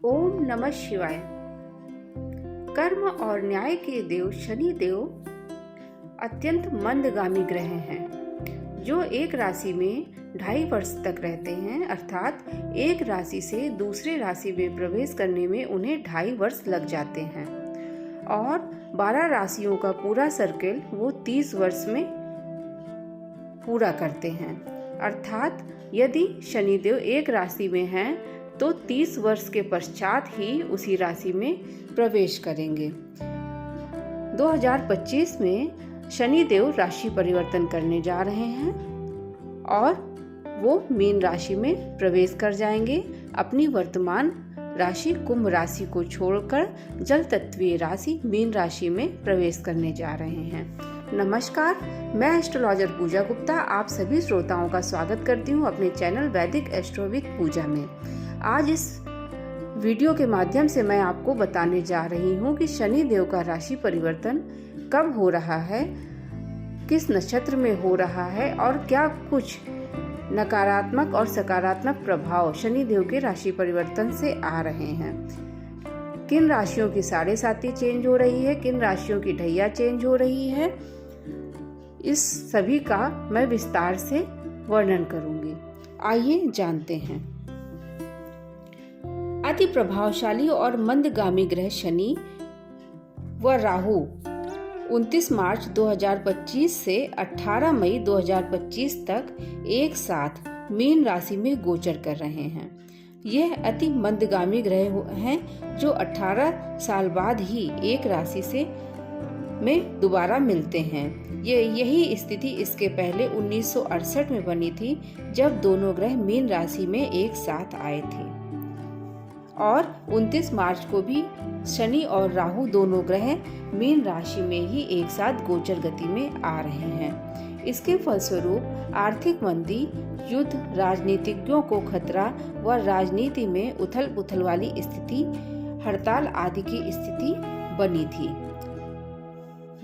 ओम नमः शिवाय। कर्म और न्याय के देव शनि देव अत्यंत मंदगामी ग्रह हैं, जो एक राशि में 2.5 वर्ष तक रहते हैं। अर्थात एक राशि से दूसरे राशि में प्रवेश करने में उन्हें 2.5 वर्ष लग जाते हैं और 12 राशियों का पूरा सर्किल वो 30 वर्ष में पूरा करते हैं। अर्थात यदि शनिदेव एक राशि में हैं तो 30 वर्ष के पश्चात ही उसी राशि में प्रवेश करेंगे। 2025 में शनिदेव राशि परिवर्तन करने जा रहे हैं और वो मीन राशि में प्रवेश कर जाएंगे। अपनी वर्तमान राशि कुंभ राशि को छोड़कर जल तत्वीय राशि मीन राशि में प्रवेश करने जा रहे हैं। नमस्कार, मैं एस्ट्रोलॉजर पूजा गुप्ता आप सभी श्रोताओं का स्वागत करती हूँ अपने चैनल वैदिक एस्ट्रो विद पूजा में। आज इस वीडियो के माध्यम से मैं आपको बताने जा रही हूँ कि शनि देव का राशि परिवर्तन कब हो रहा है, किस नक्षत्र में हो रहा है और क्या कुछ नकारात्मक और सकारात्मक प्रभाव शनि देव के राशि परिवर्तन से आ रहे हैं। किन राशियों की 7.5 चेंज हो रही है, किन राशियों की ढैया चेंज हो रही है, इस सभी का मैं विस्तार से वर्णन करूंगी। आइए जानते हैं। अति प्रभावशाली और मंदगामी ग्रह शनि व राहु 29 मार्च 2025 से 18 मई 2025 तक एक साथ मीन राशि में गोचर कर रहे हैं। यह अति मंदगामी ग्रह हैं जो 18 साल बाद ही एक राशि से में दोबारा मिलते हैं। यही स्थिति इसके पहले 1968 में बनी थी, जब दोनों ग्रह मीन राशि में एक साथ आए थे। और 29 मार्च को भी शनि और राहु दोनों ग्रह मीन राशि में ही एक साथ गोचर गति में आ रहे हैं। इसके फलस्वरूप आर्थिक मंदी, युद्ध, राजनीतिज्ञों को खतरा व राजनीति में उथल पुथल वाली स्थिति, हड़ताल आदि की स्थिति बनी थी।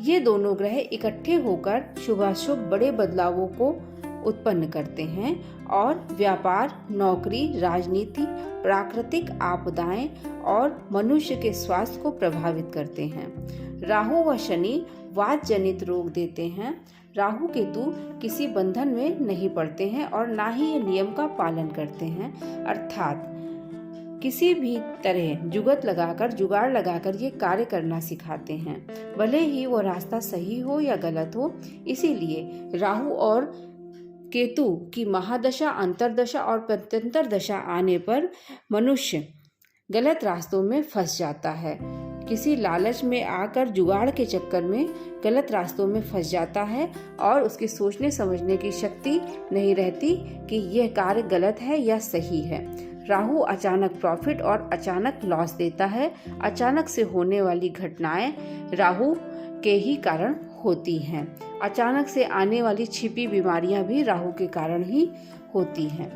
ये दोनों ग्रह इकट्ठे होकर शुभाशुभ बड़े बदलावों को उत्पन्न करते हैं और व्यापार, नौकरी, राजनीति, प्राकृतिक आपदाएं और मनुष्य के स्वास्थ्य को प्रभावित करते हैं। राहु व शनि वात जनित रोग देते हैं। राहु केतु किसी बंधन में नहीं पड़ते हैं और ना ही ये नियम का पालन करते हैं। अर्थात किसी भी तरह जुगाड़ लगाकर ये कार्य करना सिखाते हैं, भले ही वो रास्ता सही हो या गलत हो। इसीलिए राहु और केतु की महादशा, अंतरदशा और प्रत्यंतर दशा आने पर मनुष्य गलत रास्तों में फंस जाता है। किसी लालच में आकर जुगाड़ के चक्कर में गलत रास्तों में फंस जाता है और उसकी सोचने समझने की शक्ति नहीं रहती कि यह कार्य गलत है या सही है। राहु अचानक प्रॉफिट और अचानक लॉस देता है। अचानक से होने वाली घटनाएं राहु के ही कारण होती हैं। अचानक से आने वाली छिपी बीमारियां भी राहु के कारण ही होती हैं।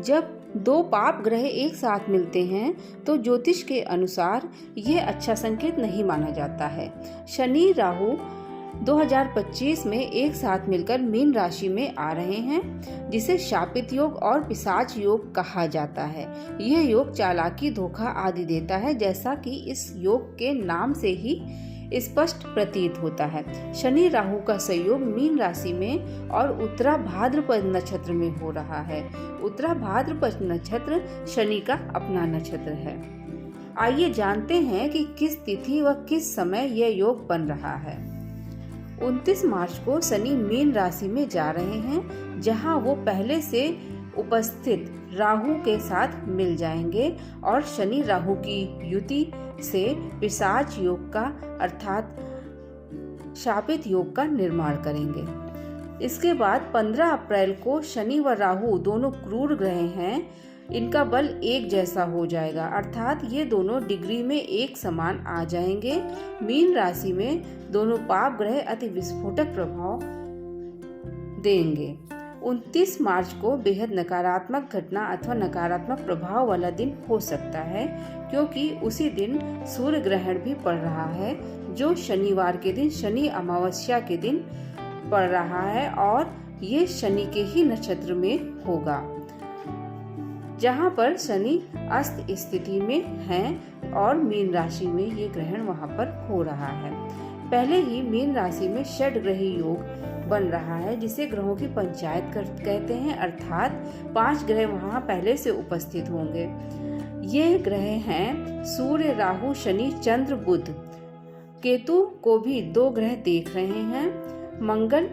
जब दो पाप ग्रह एक साथ मिलते हैं तो ज्योतिष के अनुसार यह अच्छा संकेत नहीं माना जाता है। शनि राहु 2025 में एक साथ मिलकर मीन राशि में आ रहे हैं, जिसे शापित योग और पिशाच योग कहा जाता है। यह योग चालाकी, धोखा आदि देता है, जैसा कि इस योग के नाम से ही स्पष्ट प्रतीत होता है। शनि राहु का संयोग मीन राशि में और उत्तरा भाद्रपद नक्षत्र में हो रहा है। उत्तरा भाद्रपद नक्षत्र शनि का अपना नक्षत्र है। आइए जानते हैं कि किस तिथि व किस समय यह योग बन रहा है। 29 मार्च को शनि मीन राशि में जा रहे हैं, जहां वो पहले से उपस्थित राहु के साथ मिल जाएंगे और शनि राहु की युति से पिशाच योग का अर्थात शापित योग का निर्माण करेंगे। इसके बाद 15 अप्रैल को शनि व राहु दोनों क्रूर ग्रह हैं, इनका बल एक जैसा हो जाएगा। अर्थात ये दोनों डिग्री में एक समान आ जाएंगे। मीन राशि में दोनों पाप ग्रह अति विस्फोटक प्रभाव देंगे। 29 मार्च को बेहद नकारात्मक घटना अथवा नकारात्मक प्रभाव वाला दिन हो सकता है, क्योंकि उसी दिन सूर्य ग्रहण भी पड़ रहा है, जो शनिवार के दिन शनि अमावस्या के दिन पड़ रहा है और ये शनि के ही नक्षत्र में होगा। जहाँ पर शनि अस्त स्थिति में हैं और मीन राशि में ये ग्रहण वहाँ पर हो रहा है। पहले ही मीन राशि में षड ग्रही योग बन रहा है, जिसे ग्रहों की पंचायत कहते हैं, अर्थात 5 ग्रह वहाँ पहले से उपस्थित होंगे। ये ग्रह हैं सूर्य, राहु, शनि, चंद्र, बुध। केतु को भी 2 ग्रह देख रहे हैं, मंगल,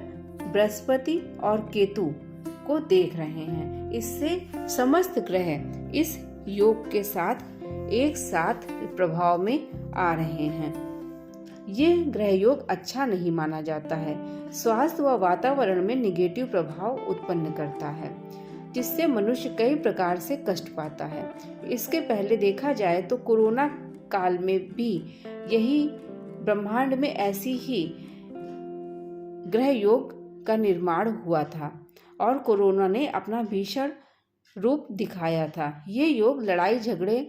बृहस्पति और केतु को देख रहे हैं। इससे समस्त ग्रह इस योग के साथ एक साथ प्रभाव में आ रहे हैं। ये ग्रह योग अच्छा नहीं माना जाता है, स्वास्थ्य व वातावरण में निगेटिव प्रभाव उत्पन्न करता है, जिससे मनुष्य कई प्रकार से कष्ट पाता है। इसके पहले देखा जाए तो कोरोना काल में भी यही ब्रह्मांड में ऐसी ही ग्रह योग का निर्माण हुआ था और कोरोना ने अपना भीषण रूप दिखाया था। ये योग लड़ाई झगड़े,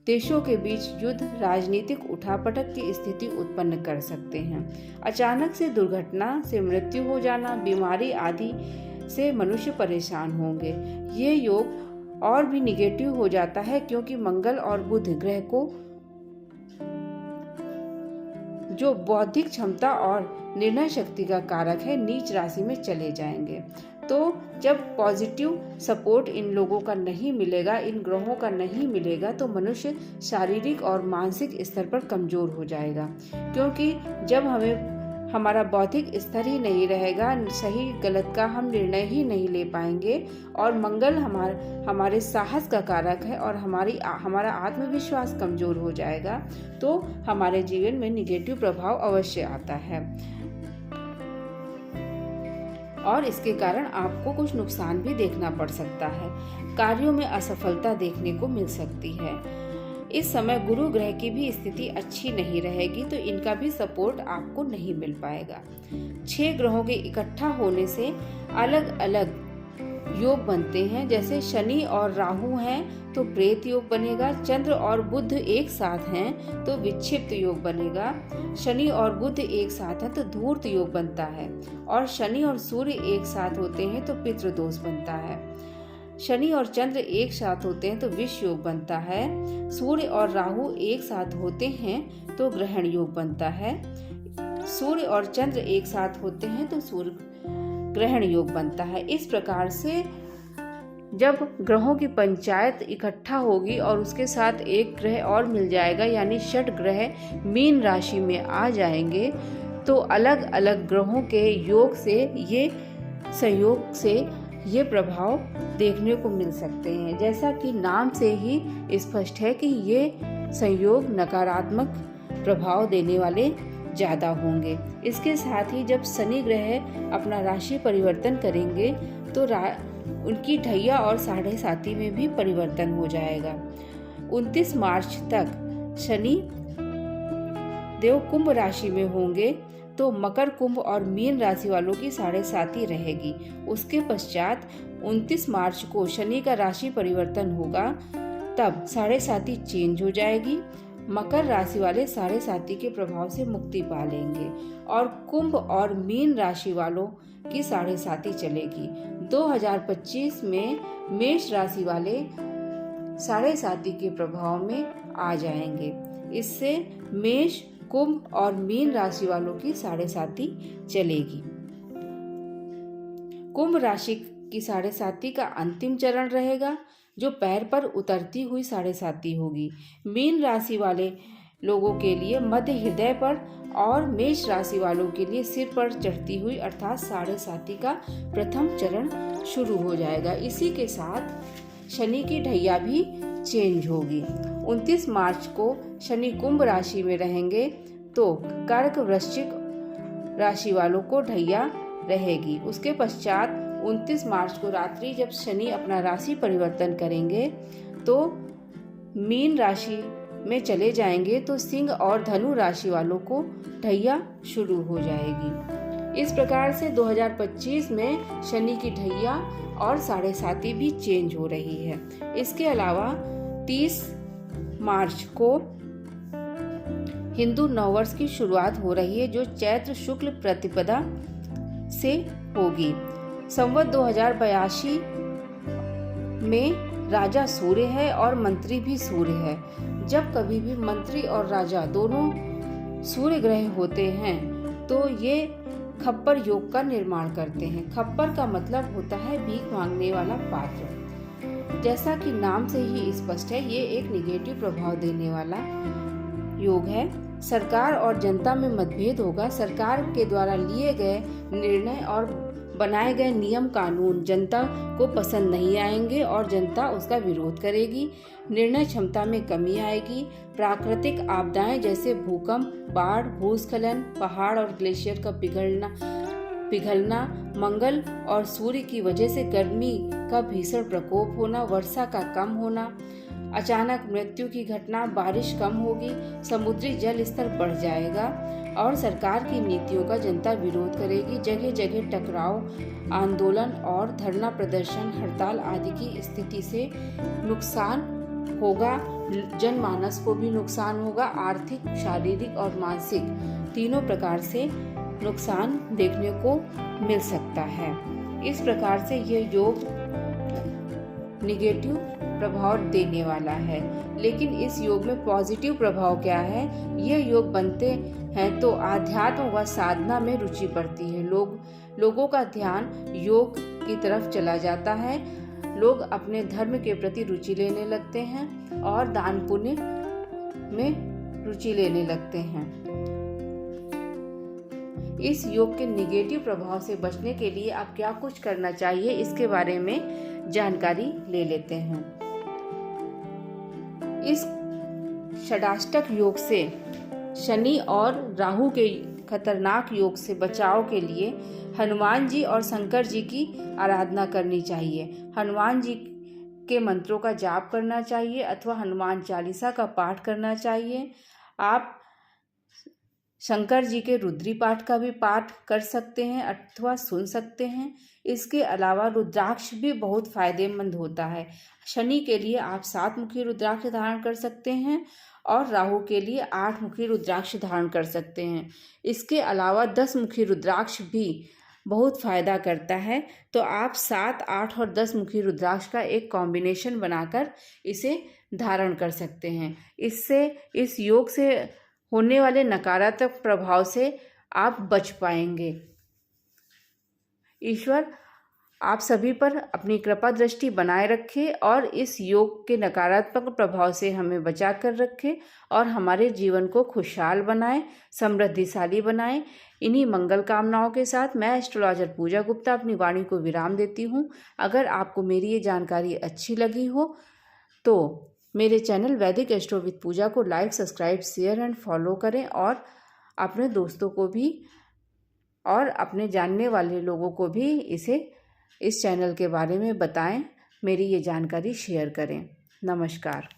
देशों के बीच युद्ध, राजनीतिक उठापटक की स्थिति उत्पन्न कर सकते हैं। अचानक से दुर्घटना से मृत्यु हो जाना, बीमारी आदि से मनुष्य परेशान होंगे। ये योग और भी निगेटिव हो जाता है क्योंकि मंगल और बुध ग्रह को जो बौद्धिक क्षमता और निर्णय शक्ति का कारक है, नीच राशि में चले जाएंगे। तो जब पॉजिटिव सपोर्ट इन लोगों का नहीं मिलेगा, इन ग्रहों का नहीं मिलेगा, तो मनुष्य शारीरिक और मानसिक स्तर पर कमजोर हो जाएगा। क्योंकि जब हमारा बौद्धिक स्तर ही नहीं रहेगा, सही गलत का हम निर्णय ही नहीं ले पाएंगे, और मंगल हमारे साहस का कारक है और हमारा आत्मविश्वास कमजोर हो जाएगा, तो हमारे जीवन में निगेटिव प्रभाव अवश्य आता है और इसके कारण आपको कुछ नुकसान भी देखना पड़ सकता है। कार्यों में असफलता देखने को मिल सकती है। इस समय गुरु ग्रह की भी स्थिति अच्छी नहीं रहेगी, तो इनका भी सपोर्ट आपको नहीं मिल पाएगा। 6 ग्रहों के इकट्ठा होने से अलग अलग योग बनते हैं। जैसे शनि और राहु हैं तो प्रेत योग बनेगा, चंद्र और बुध एक साथ हैं तो विक्षिप्त योग बनेगा, शनि और बुध एक साथ हैं तो धूर्त योग बनता है, और शनि और सूर्य एक साथ होते हैं तो पितृदोष बनता है। शनि और चंद्र एक साथ होते हैं तो विष योग बनता है। सूर्य और राहु एक साथ होते हैं तो ग्रहण योग बनता है। सूर्य और चंद्र एक साथ होते हैं तो सूर्य ग्रहण योग बनता है। इस प्रकार से जब ग्रहों की पंचायत इकट्ठा होगी और उसके साथ एक ग्रह और मिल जाएगा, यानी 6 ग्रह मीन राशि में आ जाएंगे, तो अलग अलग ग्रहों के योग से ये संयोग से ये प्रभाव देखने को मिल सकते हैं। जैसा कि नाम से ही स्पष्ट है कि ये संयोग नकारात्मक प्रभाव देने वाले ज़्यादा होंगे। इसके साथ ही जब शनि ग्रह अपना राशि परिवर्तन करेंगे तो उनकी ढैया और 7.5 में भी परिवर्तन हो जाएगा। 29 मार्च तक शनि देव कुंभ राशि में होंगे तो मकर, कुंभ और मीन राशि वालों की 7.5 रहेगी। उसके पश्चात 29 मार्च को शनि का राशि परिवर्तन होगा, तब 7.5 चेंज हो जाएगी। मकर राशि वाले 7.5 के प्रभाव से मुक्ति पा लेंगे और कुंभ और मीन राशि वालों की 7.5 चलेगी। 2025 में मेष राशि वाले 7.5 के प्रभाव में आ जाएंगे। इससे मेष, कुंभ और मीन राशि वालों की 7.5 चलेगी। कुंभ राशि की 7.5 का अंतिम चरण रहेगा, जो पैर पर उतरती हुई 7.5 होगी। मीन राशि वाले लोगों के लिए मध्य हृदय पर और मेष राशि वालों के लिए सिर पर चढ़ती हुई अर्थात 7.5 का प्रथम चरण शुरू हो जाएगा। इसी के साथ शनि की ढैया भी चेंज होगी। 29 मार्च को शनि कुंभ राशि में रहेंगे तो कर्क, वृश्चिक राशि वालों को ढैया रहेगी। उसके पश्चात 29 मार्च को रात्रि जब शनि अपना राशि परिवर्तन करेंगे तो मीन राशि में चले जाएंगे तो सिंह और धनु राशि वालों को ढैया शुरू हो जाएगी। इस प्रकार से 2025 में शनि की ढैया और 7.5 भी चेंज हो रही है। इसके अलावा 30 मार्च को हिंदू नववर्ष की शुरुआत हो रही है, जो चैत्र शुक्ल प्रतिपदा से होगी। संवत 2082 में राजा सूर्य है और मंत्री भी सूर्य है। जब कभी भी मंत्री और राजा दोनों सूर्य ग्रह होते हैं तो ये खप्पर योग का निर्माण करते हैं। खप्पर का मतलब होता है भीख मांगने वाला पात्र। जैसा कि नाम से ही स्पष्ट है, ये एक निगेटिव प्रभाव देने वाला योग है। सरकार और जनता में मतभेद होगा। सरकार के द्वारा लिए गए निर्णय और बनाए गए नियम कानून जनता को पसंद नहीं आएंगे और जनता उसका विरोध करेगी। निर्णय क्षमता में कमी आएगी। प्राकृतिक आपदाएं जैसे भूकंप, बाढ़, भूस्खलन, पहाड़ और ग्लेशियर का पिघलना, मंगल और सूर्य की वजह से गर्मी का भीषण प्रकोप होना, वर्षा का कम होना, अचानक मृत्यु की घटना, बारिश कम होगी, समुद्री जल स्तर बढ़ जाएगा और सरकार की नीतियों का जनता विरोध करेगी। जगह जगह टकराव, आंदोलन और धरना प्रदर्शन, हड़ताल आदि की स्थिति से नुकसान होगा। जनमानस को भी नुकसान होगा। आर्थिक, शारीरिक और मानसिक तीनों प्रकार से नुकसान देखने को मिल सकता है। इस प्रकार से यह योग निगेटिव प्रभाव देने वाला है। लेकिन इस योग में पॉजिटिव प्रभाव क्या है? यह योग बनते हैं तो आध्यात्म व साधना में रुचि बढ़ती है। लोगों का ध्यान योग की तरफ चला जाता है। लोग अपने धर्म के प्रति रुचि लेने लगते हैं और दान पुण्य में रुचि लेने लगते हैं। इस योग के निगेटिव प्रभाव से बचने के लिए आप क्या कुछ करना चाहिए, इसके बारे में जानकारी ले लेते हैं। इस षडाष्टक योग से शनि और राहु के खतरनाक योग से बचाव के लिए हनुमान जी और शंकर जी की आराधना करनी चाहिए। हनुमान जी के मंत्रों का जाप करना चाहिए अथवा हनुमान चालीसा का पाठ करना चाहिए। आप शंकर जी के रुद्री पाठ का भी पाठ कर सकते हैं अथवा सुन सकते हैं। इसके अलावा रुद्राक्ष भी बहुत फायदेमंद होता है। शनि के लिए आप 7 मुखी रुद्राक्ष धारण कर सकते हैं और राहु के लिए 8 मुखी रुद्राक्ष धारण कर सकते हैं। इसके अलावा 10 मुखी रुद्राक्ष भी बहुत फायदा करता है। तो आप 7, 8 और 10 मुखी रुद्राक्ष का एक कॉम्बिनेशन बनाकर इसे धारण कर सकते हैं। इससे इस योग से होने वाले नकारात्मक प्रभाव से आप बच पाएंगे। ईश्वर आप सभी पर अपनी कृपा दृष्टि बनाए रखे और इस योग के नकारात्मक प्रभाव से हमें बचा कर रखे और हमारे जीवन को खुशहाल बनाए, समृद्धिशाली बनाए। इन्हीं मंगल कामनाओं के साथ मैं एस्ट्रोलॉजर पूजा गुप्ता अपनी वाणी को विराम देती हूँ। अगर आपको मेरी ये जानकारी अच्छी लगी हो तो मेरे चैनल वैदिक एस्ट्रो विद पूजा को like, subscribe, share and follow करें और अपने दोस्तों को भी और अपने जानने वाले लोगों को भी इस चैनल के बारे में बताएं। मेरी ये जानकारी शेयर करें। नमस्कार।